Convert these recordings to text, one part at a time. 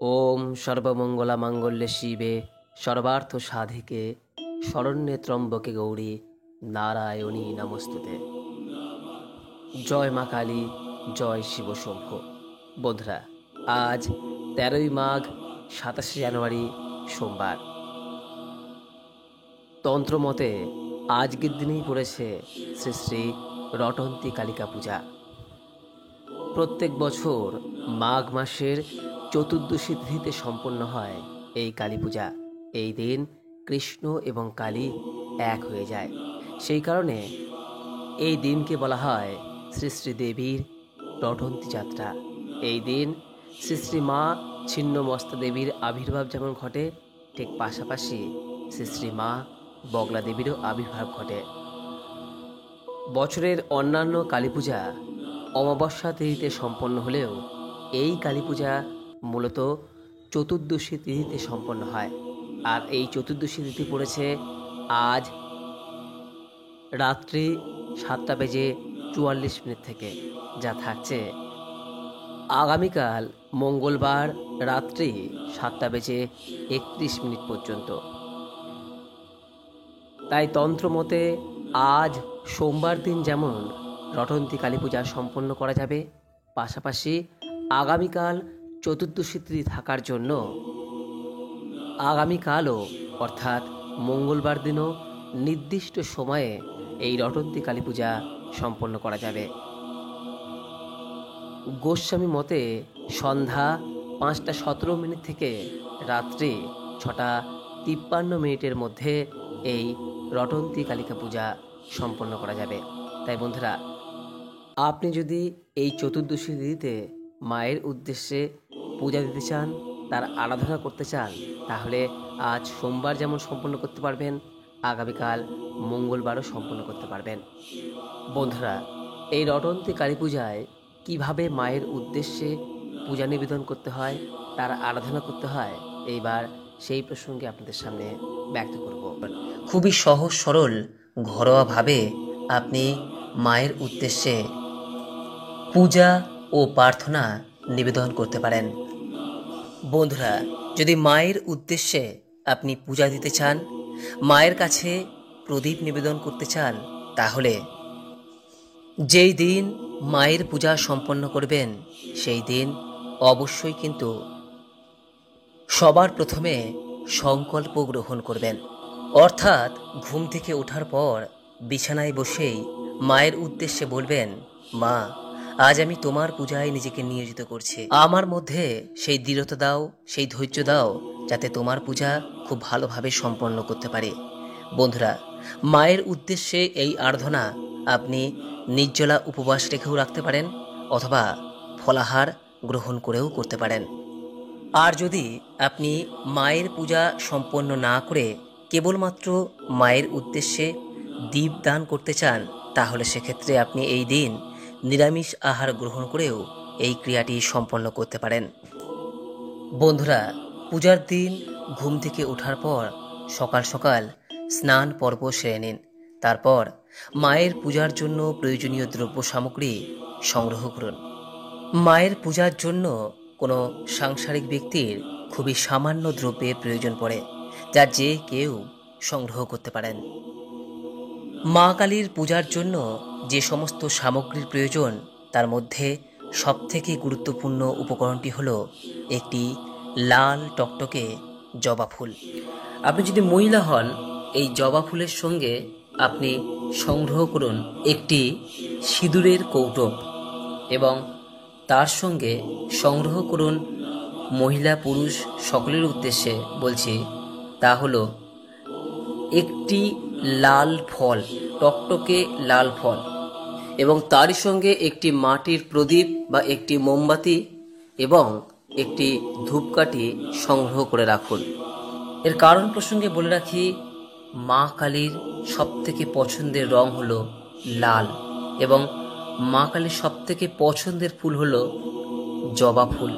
ওম সর্বমঙ্গলা মাঙ্গল্যে শিবে সর্বার্থ সাধিকে শরণ্যে ত্রম্বকে গৌরী নারায়ণী নমস্তুতে। জয় মা কালী, জয় শিব শম্ভু। বন্ধুরা, আজ 13ই মাঘ, 27শে জানুয়ারি, সোমবার। তন্ত্রমতে আজকের দিনেই পড়েছে শ্রী শ্রী রটন্তী কালিকা পূজা। প্রত্যেক বছর মাঘ মাসের চতুর্দশী তিথিতে সম্পন্ন হয় এই কালী পূজা। এই দিন কৃষ্ণ এবং কালী এক হয়ে যায়। সেই কারণে এই দিনকে বলা হয় শ্রী শ্রী দেবীর রটন্তী যাত্রা। এই দিন শ্রী শ্রী মা ছিন্নমস্তা দেবীর আবির্ভাব যেমন ঘটে, ঠিক পাশাপাশি শ্রী শ্রী মা বগলা দেবীরও আবির্ভাব ঘটে। বছরের অন্যান্য কালী পূজা অমাবস্যা তিথিতে সম্পন্ন হলেও এই কালী পূজা মূলত চতুর্দশী তিথিতে সম্পন্ন হয়। আর এই চতুর্দশী তিথি পড়েছে আজ রাত্রি 7:44 থেকে, যা থাকছে আগামীকাল মঙ্গলবার রাত্রি 7:31 পর্যন্ত। তাই তন্ত্রমতে আজ সোমবার দিন যেমন রটন্তী কালী পূজা সম্পন্ন করা যাবে, পাশাপাশি আগামীকাল চতুর্দশী তিথি থাকার জন্য আগামীকালও অর্থাৎ মঙ্গলবার দিনও নির্দিষ্ট সময়ে এই রটন্তী কালী পূজা সম্পন্ন করা যাবে। গোস্বামী মতে সন্ধ্যা 5:17 থেকে রাত্রি 6:53 মধ্যে এই রটন্তী কালিকা পূজা সম্পন্ন করা যাবে। তাই বন্ধুরা, আপনি যদি এই চতুর্দশী তিথিতে মায়ের উদ্দেশ্যে পূজা দিতে চান, তার আরাধনা করতে চান, তাহলে আজ সোমবার যেমন সম্পন্ন করতে পারবেন, আগামীকাল মঙ্গলবারও সম্পন্ন করতে পারবেন। বন্ধুরা, এই রটন্তী কালী পূজায় কীভাবে মায়ের উদ্দেশ্যে পূজা নিবেদন করতে হয়, তার আরাধনা করতে হয়, এইবার সেই প্রসঙ্গে আপনাদের সামনে ব্যক্ত করব। খুবই সহজ সরল ঘরোয়াভাবে আপনি মায়ের উদ্দেশ্যে পূজা ও প্রার্থনা নিবেদন করতে পারেন। বন্ধুরা, যদি মায়ের উদ্দেশ্যে আপনি পূজা দিতে চান, মায়ের কাছে প্রদীপ নিবেদন করতে চান, তাহলে যেই দিন মায়ের পূজা সম্পন্ন করবেন সেই দিন অবশ্যই কিন্তু সবার প্রথমে সংকল্প গ্রহণ করবেন। অর্থাৎ ঘুম থেকে ওঠার পর বিছানায় বসেই মায়ের উদ্দেশ্যে বলবেন, মা, আজ আমি তোমার পূজায় নিজেকে নিয়োজিত করছি। আমার মধ্যে সেই দৃঢ়তা দাও, সেই ধৈর্য দাও, যাতে তোমার পূজা খুব ভালোভাবে সম্পন্ন করতে পারে। বন্ধুরা, মায়ের উদ্দেশ্যে এই আরাধনা আপনি নির্জলা উপবাস রেখেও রাখতে পারেন, অথবা ফলাহার গ্রহণ করেও করতে পারেন। আর যদি আপনি মায়ের পূজা সম্পন্ন না করে কেবলমাত্র মায়ের উদ্দেশ্যে দীপ দান করতে চান, তাহলে সেক্ষেত্রে আপনি এই দিন নিরামিষ আহার গ্রহণ করেও এই ক্রিয়াটি সম্পন্ন করতে পারেন। বন্ধুরা, পূজার দিন ঘুম থেকে ওঠার পর সকাল সকাল স্নান পর্ব সেরে নিন। তারপর মায়ের পূজার জন্য প্রয়োজনীয় দ্রব্য সামগ্রী সংগ্রহ করুন। মায়ের পূজার জন্য কোনো সাংসারিক ব্যক্তির খুবই সামান্য দ্রব্যের প্রয়োজন পড়ে, যা যে কেউ সংগ্রহ করতে পারেন। মা কালীর পূজার জন্য যে সমস্ত সামগ্রীর প্রয়োজন, তার মধ্যে সবথেকে গুরুত্বপূর্ণ উপকরণটি হলো একটি লাল টকটকে জবা ফুল। আপনি যদি মহিলা হন, এই জবা ফুলের সঙ্গে আপনি সংগ্রহ করুন একটি সিঁদুরের কৌটো, এবং তার সঙ্গে সংগ্রহ করুন, মহিলা পুরুষ সকলের উদ্দেশ্যে বলছি, তা হলো একটি লাল ফল, টকটকে লাল ফল, এবং তারই সঙ্গে একটি মাটির প্রদীপ বা একটি মোমবাতি এবং একটি ধূপকাঠি সংগ্রহ করে রাখুন। এর কারণ প্রসঙ্গে বলে রাখি, মা কালীর সবথেকে পছন্দের রং হলো লাল, এবং মা কালীর সবথেকে পছন্দের ফুল হলো জবা ফুল।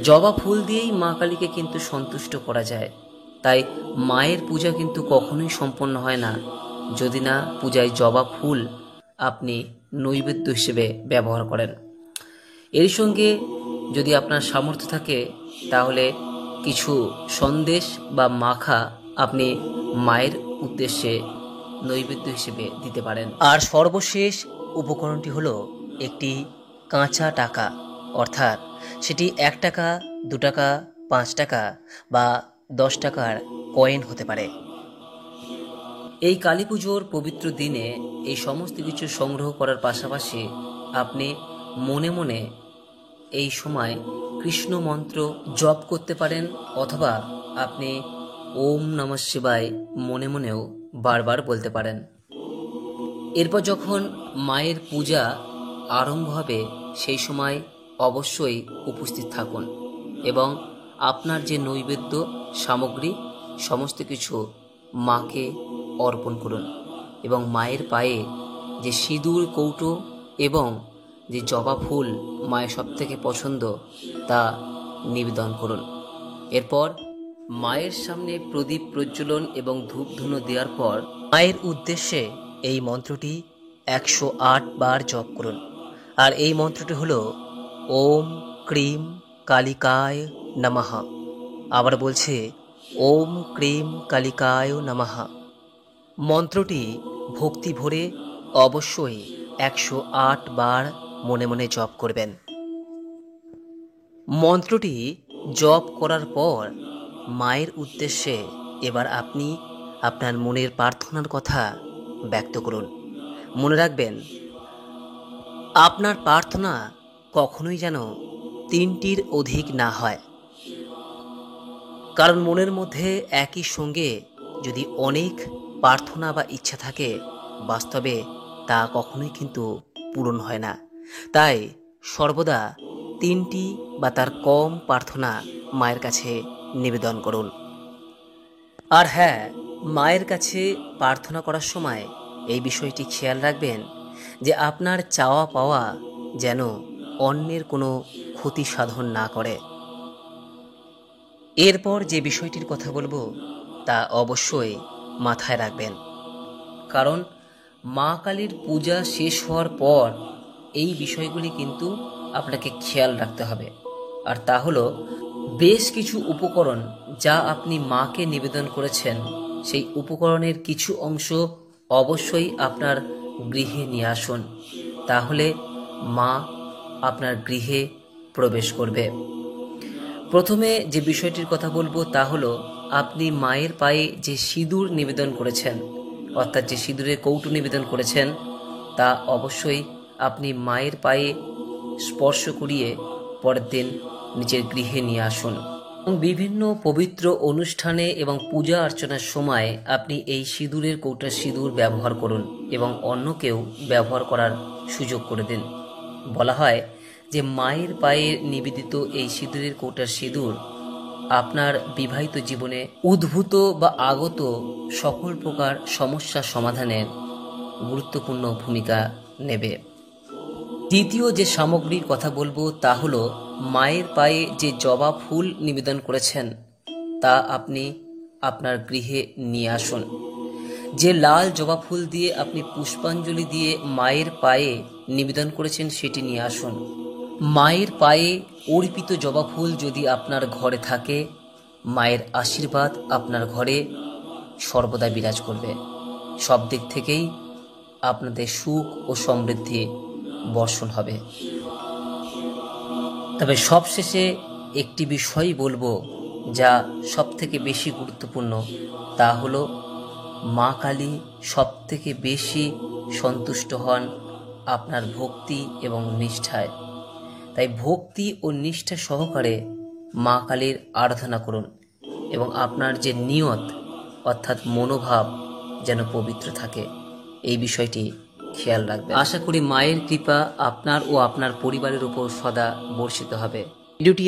জবা ফুল দিয়েই মা কালীকে কিন্তু সন্তুষ্ট করা যায়। তাই মায়ের পূজা কিন্তু কখনোই সম্পন্ন হয় না যদি না পূজায় জবা ফুল আপনি নৈবেদ্য হিসেবে ব্যবহার করেন। এর সঙ্গে যদি আপনার সামর্থ্য থাকে তাহলে কিছু সন্দেশ বা মাখা আপনি মায়ের উদ্দেশ্যে নৈবেদ্য হিসেবে দিতে পারেন। আর সর্বশেষ উপকরণটি হলো একটি কাঁচা টাকা, অর্থাৎ সেটি 1 টাকা, 2 টাকা, 5 টাকা বা 10 টাকার কয়েন হতে পারে। এই কালী পুজোর পবিত্র দিনে এই সমস্ত কিছু সংগ্রহ করার পাশাপাশি আপনি মনে মনে এই সময় কৃষ্ণ মন্ত্র জপ করতে পারেন, অথবা আপনি ওম নমঃ শিবায় মনে মনেও বারবার বলতে পারেন। এরপর যখন মায়ের পূজা আরম্ভ হবে সেই সময় অবশ্যই উপস্থিত থাকুন এবং আপনার যে নৈবেদ্য সামগ্রী সমস্ত কিছু মাকে অর্পণ করুন এবং মায়ের পায়ে যে সিঁদুর কৌটো এবং যে জবা ফুল মায়ের সবথেকে পছন্দ তা নিবেদন করুন। এরপর মায়ের সামনে প্রদীপ প্রজ্বলন এবং ধূপ ধুনো দেওয়ার পর মায়ের উদ্দেশ্যে এই মন্ত্রটি 108 বার জপ করুন। আর এই মন্ত্রটি হলো ওম ক্রিম কালিকায় নমঃ। আবার বলছে ওম ক্রিম কালিকায় নমঃ। মন্ত্রটি ভক্তি ভরে অবশ্যই 108 বার মনে মনে জপ করবেন। মন্ত্রটি জপ করার পর মায়ের উদ্দেশ্যে এবার আপনি আপনার মনের প্রার্থনার কথা ব্যক্ত করুন। মনে রাখবেন, আপনার প্রার্থনা কখনোই যেন 3টির অধিক না হয়, কারণ মনের মধ্যে একই সঙ্গে যদি অনেক প্রার্থনা বা ইচ্ছা থাকে, বাস্তবে তা কখনোই কিন্তু পূরণ হয় না। তাই সর্বদা 3টি বা তার কম প্রার্থনা মায়ের কাছে নিবেদন করুন। আর হ্যাঁ, মায়ের কাছে প্রার্থনা করার সময় এই বিষয়টি খেয়াল রাখবেন যে আপনার চাওয়া পাওয়া যেন অন্যের কোনো ক্ষতি সাধন না করে। এরপর যে বিষয়টির কথা বলবো তা অবশ্যই মাথায় রাখবেন, কারণ মা কালীর পূজা শেষ হওয়ার পর এই বিষয়গুলি কিন্তু আপনাকে খেয়াল রাখতে হবে। আর তা হলো বেশ কিছু উপকরণ যা আপনি মাকে নিবেদন করেছেন, সেই উপকরণের কিছু অংশ অবশ্যই আপনার গৃহে নিয়ে আসুন, তাহলে মা আপনার গৃহে প্রবেশ করবে। প্রথমে যে বিষয়টির কথা বলবো তা হলো আপনি মায়ের পায়ে যে সিঁদুর নিবেদন করেছেন, অর্থাৎ যে সিঁদুরের কৌটো নিবেদন করেছেন, তা অবশ্যই আপনি মায়ের পায়ে স্পর্শ করিয়ে পরের দিন নিজের গৃহে নিয়ে আসুন। এবং বিভিন্ন পবিত্র অনুষ্ঠানে এবং পূজা অর্চনার সময় আপনি এই সিঁদুরের কৌটার সিঁদুর ব্যবহার করুন এবং অন্যকেও ব্যবহার করার সুযোগ করে দিন। বলা হয় যে মায়ের পায়ে নিবেদিত এই সিঁদুরের কৌটার সিঁদুর আপনার বিবাহিত জীবনে উদ্ভূত বা আগত সকল প্রকার সমস্যা সমাধানের গুরুত্বপূর্ণ ভূমিকা নেবে। দ্বিতীয় যে সামগ্রীর কথা বলবো তা হলো মায়ের পায়ে যে জবা ফুল নিবেদন করেছেন তা আপনি আপনার গৃহে নিয়ে আসুন। যে লাল জবা ফুল দিয়ে আপনি পুষ্পাঞ্জলি দিয়ে মায়ের পায়ে নিবেদন করেছেন সেটি নিয়ে আসুন। মায়ের পায়ে অর্পিত জবা ফুল যদি আপনার ঘরে থাকে, মায়ের আশীর্বাদ আপনার ঘরে সর্বদা বিরাজ করবে। সব দিক থেকেই আপনাদের সুখ ও সমৃদ্ধি বর্ষণ হবে। তবে সবশেষে একটি বিষয় বলবো যা সবথেকে বেশি গুরুত্বপূর্ণ, তা হলো মা কালী সবথেকে বেশি সন্তুষ্ট হন আপনার ভক্তি এবং নিষ্ঠায়। তাই ভক্তি ও নিষ্ঠা সহকারে মা কালীর আরাধনা করুন এবং আপনার যে নিয়ত অর্থাৎ মনোভাব যেন পবিত্র থাকে, এই বিষয়টি খেয়াল রাখবেন। আশা করি মায়ের কৃপা আপনার ও আপনার পরিবারের উপর সদা বর্ষিত হবে। ভিডিওটি